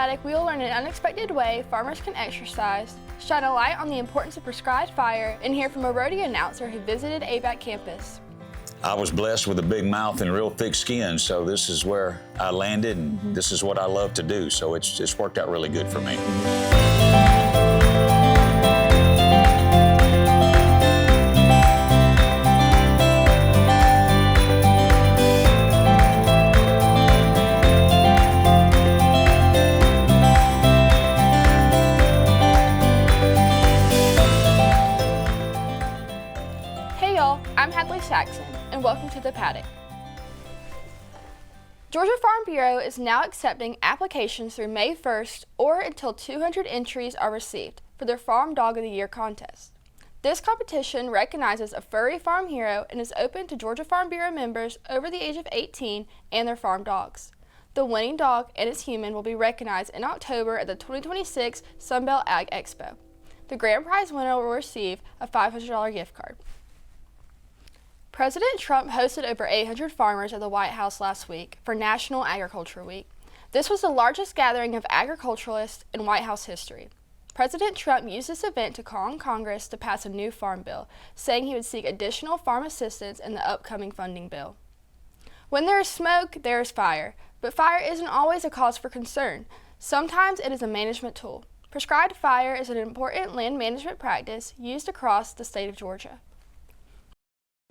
Paddock, we will learn an unexpected way farmers can exercise, shine a light on the importance of prescribed fire, and hear from a rodeo announcer who visited ABAC campus. I was blessed with a big mouth and real thick skin, so this is where I landed, and this is what I love to do, so it's worked out really good for me. Saxon, and welcome to the Paddock. Georgia Farm Bureau is now accepting applications through May 1st or until 200 entries are received for their Farm Dog of the Year contest. This competition recognizes a furry farm hero and is open to Georgia Farm Bureau members over the age of 18 and their farm dogs. The winning dog and its human will be recognized in October at the 2026 Sunbelt Ag Expo. The grand prize winner will receive a $500 gift card. President Trump hosted over 800 farmers at the White House last week for National Agriculture Week. This was the largest gathering of agriculturalists in White House history. President Trump used this event to call on Congress to pass a new farm bill, saying he would seek additional farm assistance in the upcoming funding bill. When there is smoke, there is fire, but fire isn't always a cause for concern. Sometimes it is a management tool. Prescribed fire is an important land management practice used across the state of Georgia.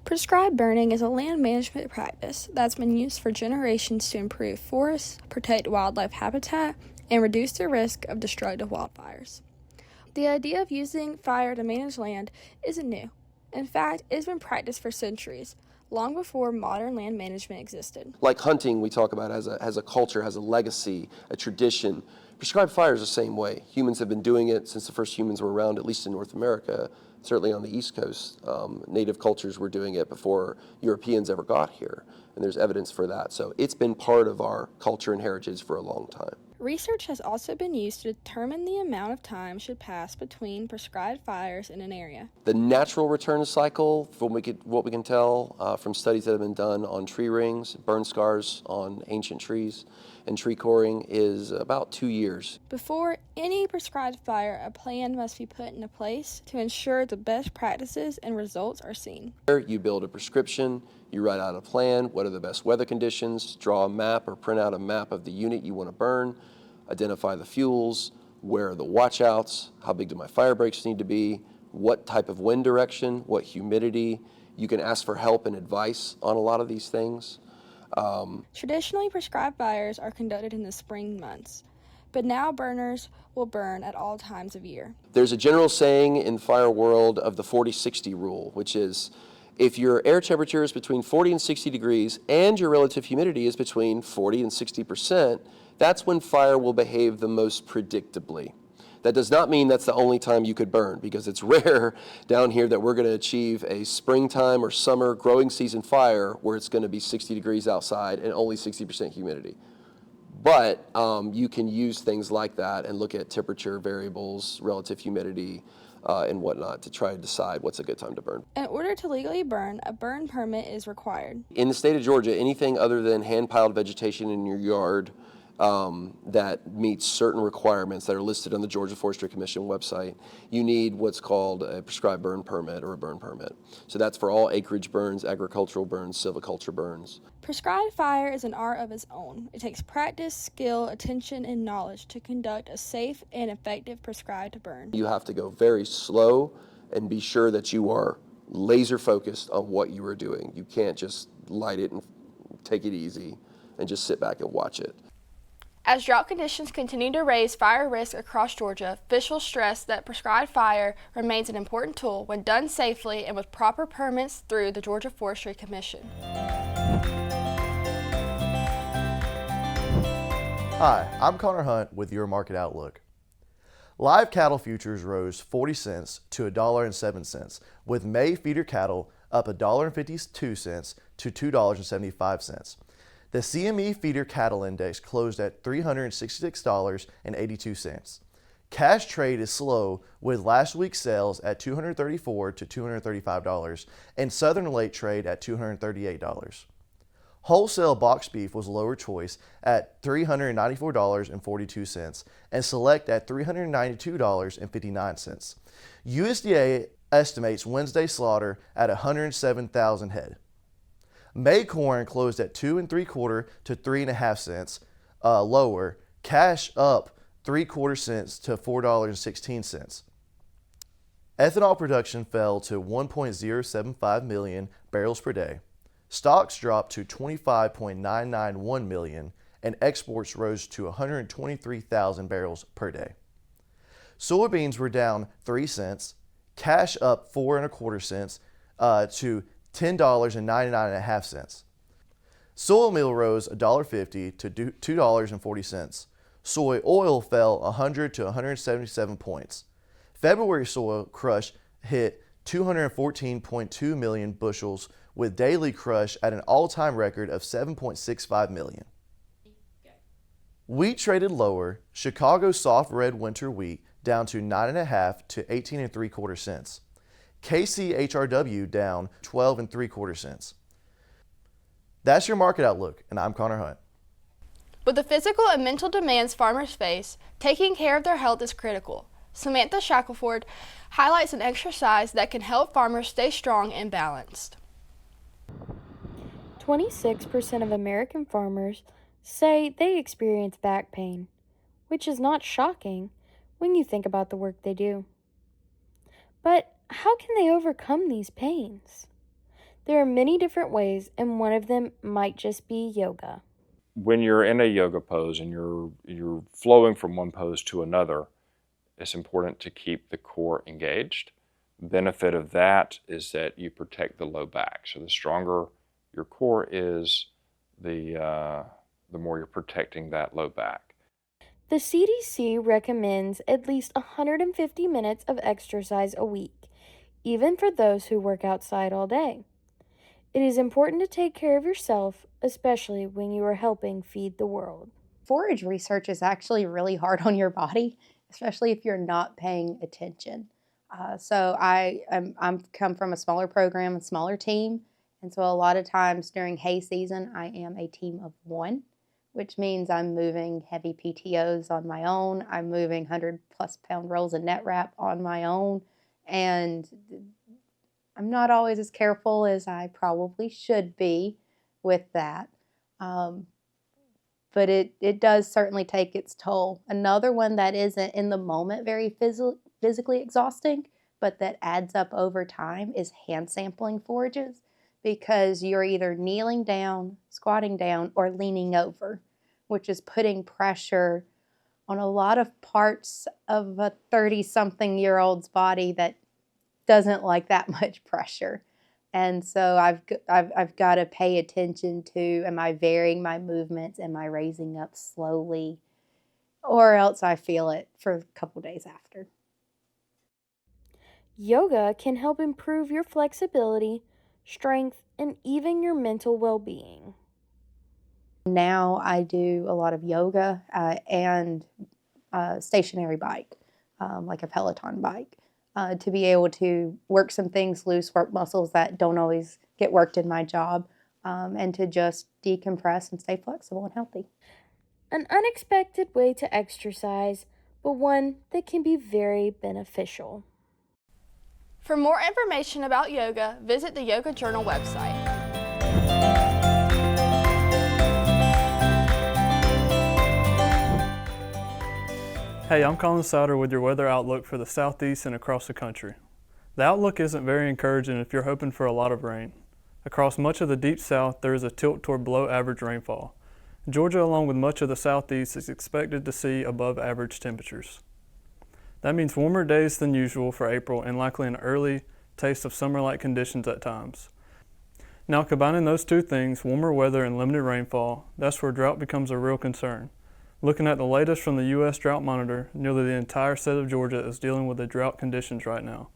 Prescribed burning is a land management practice that's been used for generations to improve forests, protect wildlife habitat, and reduce the risk of destructive wildfires. The idea of using fire to manage land isn't new. In fact, it has been practiced for centuries, long before modern land management existed. Like hunting, we talk about as a culture, has a legacy, a tradition. Prescribed fire is the same way. Humans have been doing it since the first humans were around, at least in North America. Certainly on the East Coast, native cultures were doing it before Europeans ever got here, and there's evidence for that. So it's been part of our culture and heritage for a long time. Research has also been used to determine the amount of time should pass between prescribed fires in an area. The natural return cycle, from what we can tell from studies that have been done on tree rings, burn scars on ancient trees, and tree coring, is about 2 years. Before any prescribed fire, a plan must be put into place to ensure the best practices and results are seen. You build a prescription, you write out a plan, what are the best weather conditions, draw a map or print out a map of the unit you want to burn, identify the fuels, where are the watchouts, how big do my fire breaks need to be, what type of wind direction, what humidity. You can ask for help and advice on a lot of these things. Traditionally, prescribed fires are conducted in the spring months, but now burners will burn at all times of year. There's a general saying in the fire world of the 40-60 rule, which is if your air temperature is between 40 and 60 degrees and your relative humidity is between 40 and 60%, that's when fire will behave the most predictably. That does not mean that's the only time you could burn, because it's rare down here that we're going to achieve a springtime or summer growing season fire where it's going to be 60 degrees outside and only 60% humidity. But you can use things like that and look at temperature variables, relative humidity, and whatnot to try to decide what's a good time to burn. In order to legally burn, a burn permit is required. In the state of Georgia, anything other than hand-piled vegetation in your yard that meets certain requirements that are listed on the Georgia Forestry Commission website, you need what's called a prescribed burn permit or a burn permit. So that's for all acreage burns, agricultural burns, silviculture burns. Prescribed fire is an art of its own. It takes practice, skill, attention, and knowledge to conduct a safe and effective prescribed burn. You have to go very slow and be sure that you are laser focused on what you are doing. You can't just light it and take it easy and just sit back and watch it. As drought conditions continue to raise fire risk across Georgia, officials stress that prescribed fire remains an important tool when done safely and with proper permits through the Georgia Forestry Commission. Hi, I'm Connor Hunt with your Market Outlook. Live cattle futures rose 40 cents to $1.07, with May feeder cattle up $1.52 to $2.75. The CME Feeder Cattle Index closed at $366.82. Cash trade is slow, with last week's sales at $234 to $235 and Southern Late Trade at $238. Wholesale box beef was lower choice at $394.42 and select at $392.59. USDA estimates Wednesday slaughter at 107,000 head. May corn closed at 2 3/4 to 3.5 cents lower, cash up 3/4 cents to $4.16. Ethanol production fell to 1.075 million barrels per day. Stocks dropped to 25.991 million, and exports rose to 123,000 barrels per day. Soybeans were down 3 cents, cash up 4 1/4 cents to $10.99.5. Soy meal rose $1.50 to $2.40. Soy oil fell 100 to 177 points. February soy crush hit 214.2 million bushels, with daily crush at an all-time record of 7.65 million. Wheat traded lower. Chicago soft red winter wheat down to 9.5 to 18 3/4 cents. KCHRW down 12 3/4 cents. That's your market outlook, and I'm Connor Hunt. With the physical and mental demands farmers face, taking care of their health is critical. Samantha Shackelford highlights an exercise that can help farmers stay strong and balanced. 26% of American farmers say they experience back pain, which is not shocking when you think about the work they do. But how can they overcome these pains? There are many different ways, and one of them might just be yoga. When you're in a yoga pose and you're flowing from one pose to another, it's important to keep the core engaged. The benefit of that is that you protect the low back. So the stronger your core is, the more you're protecting that low back. The CDC recommends at least 150 minutes of exercise a week, even for those who work outside all day. It is important to take care of yourself, especially when you are helping feed the world. Forage research is actually really hard on your body, especially if you're not paying attention. So I'm come from a smaller program, a smaller team, and so a lot of times during hay season, I am a team of one, which means I'm moving heavy PTOs on my own. I'm moving 100+ pound rolls of net wrap on my own, and I'm not always as careful as I probably should be with that. But it does certainly take its toll. Another one that isn't in the moment very physically exhausting, but that adds up over time is hand sampling forages, because you're either kneeling down, squatting down, or leaning over, which is putting pressure on a lot of parts of a 30-something-year-old's body that doesn't like that much pressure. And so I've got to pay attention to, am I varying my movements? Am I raising up slowly? Or else I feel it for a couple days after. Yoga can help improve your flexibility, strength, and even your mental well-being. Now I do a lot of yoga and stationary bike, like a Peloton bike, to be able to work some things loose, work muscles that don't always get worked in my job, and to just decompress and stay flexible and healthy. An unexpected way to exercise, but one that can be very beneficial. For more information about yoga, visit the Yoga Journal website. Hey, I'm Colin Souter with your weather outlook for the Southeast and across the country. The outlook isn't very encouraging if you're hoping for a lot of rain. Across much of the Deep South, there is a tilt toward below average rainfall. Georgia, along with much of the Southeast, is expected to see above average temperatures. That means warmer days than usual for April and likely an early taste of summer-like conditions at times. Now, combining those two things, warmer weather and limited rainfall, that's where drought becomes a real concern. Looking at the latest from the U.S. Drought Monitor, nearly the entire state of Georgia is dealing with the drought conditions right now.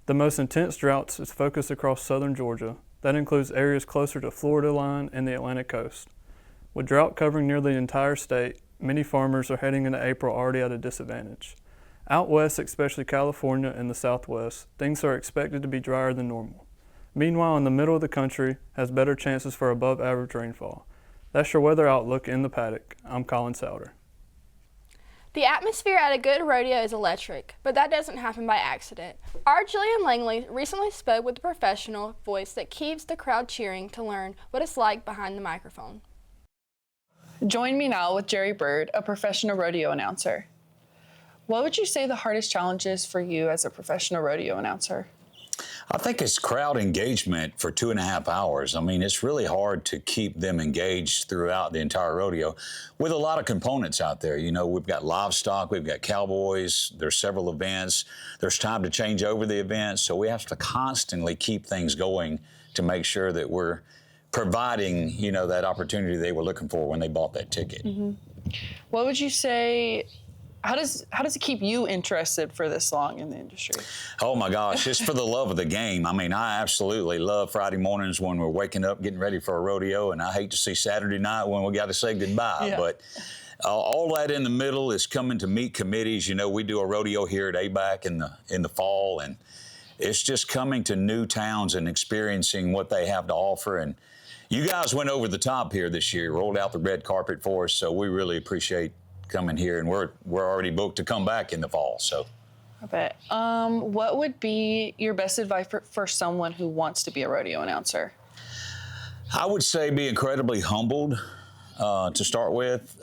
The most intense droughts is focused across southern Georgia. That includes areas closer to Florida line and the Atlantic coast. With drought covering nearly the entire state, many farmers are heading into April already at a disadvantage. Out west, especially California and the Southwest, things are expected to be drier than normal. Meanwhile, in the middle of the country has better chances for above average rainfall. That's your weather outlook in the paddock. I'm Colin Souter. The atmosphere at a good rodeo is electric, but that doesn't happen by accident. Our Jillian Langley recently spoke with a professional voice that keeps the crowd cheering to learn what it's like behind the microphone. Join me now with Jerry Bird, a professional rodeo announcer. What would you say the hardest challenge is for you as a professional rodeo announcer? I think it's crowd engagement for 2.5 hours. I mean, it's really hard to keep them engaged throughout the entire rodeo with a lot of components out there. You know, we've got livestock, we've got cowboys, there's several events, there's time to change over the events, so we have to constantly keep things going to make sure that we're providing, you know, that opportunity they were looking for when they bought that ticket. Mm-hmm. What would you say, how does it keep you interested for this long in the industry? Oh my gosh, it's for the love of the game. I mean, I absolutely love Friday mornings when we're waking up, getting ready for a rodeo, and I hate to see Saturday night when we got to say goodbye. Yeah. But all that in the middle is coming to meet committees. You know, we do a rodeo here at ABAC in the fall, and it's just coming to new towns and experiencing what they have to offer. And you guys went over the top here this year, rolled out the red carpet for us, so we really appreciate coming here, and we're already booked to come back in the fall. So, I bet. What would be your best advice for someone who wants to be a rodeo announcer? I would say be incredibly humbled to start with.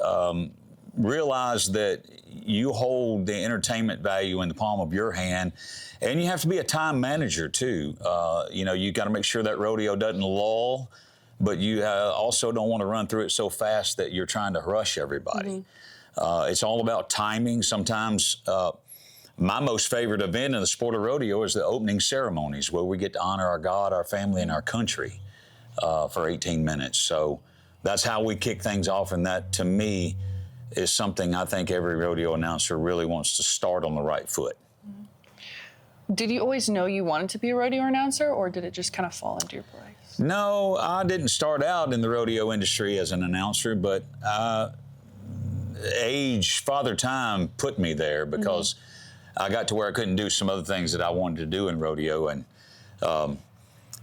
Realize that you hold the entertainment value in the palm of your hand, and you have to be a time manager too. You know, you got to make sure that rodeo doesn't lull, but you also don't want to run through it so fast that you're trying to rush everybody. Mm-hmm. It's all about timing. Sometimes my most favorite event in the sport of rodeo is the opening ceremonies, where we get to honor our God, our family, and our country for 18 minutes. So that's how we kick things off, and that, to me, is something I think every rodeo announcer really wants to start on the right foot. Did you always know you wanted to be a rodeo announcer, or did it just kind of fall into your place? No, I didn't start out in the rodeo industry as an announcer, but Father Time put me there, because I got to where I couldn't do some other things that I wanted to do in rodeo, and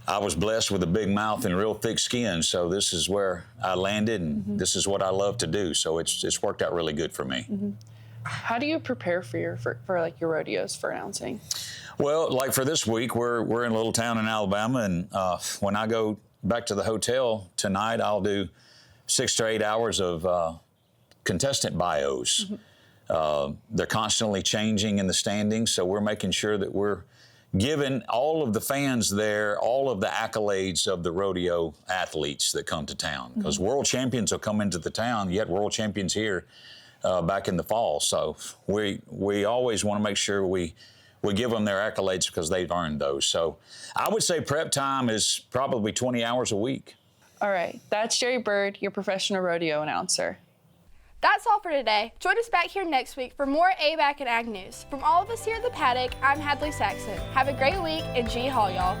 I was blessed with a big mouth and real thick skin, so this is where I landed, and this is what I love to do, so it's worked out really good for me. How do you prepare for like your rodeos for announcing? Well, like for this week, we're in a little town in Alabama, and when I go back to the hotel tonight, I'll do 6 to 8 hours of contestant bios. They're constantly changing in the standings, so we're making sure that we're giving all of the fans there all of the accolades of the rodeo athletes that come to town, because world champions will come into the town, yet world champions here back in the fall. So we always want to make sure we give them their accolades, because they've earned those. So I would say prep time is probably 20 hours a week. All right, that's Jerry Bird, your professional rodeo announcer. That's all for today. Join us back here next week for more ABAC and Ag News. From all of us here at the Paddock, I'm Hadley Saxon. Have a great week, and G Hall, y'all.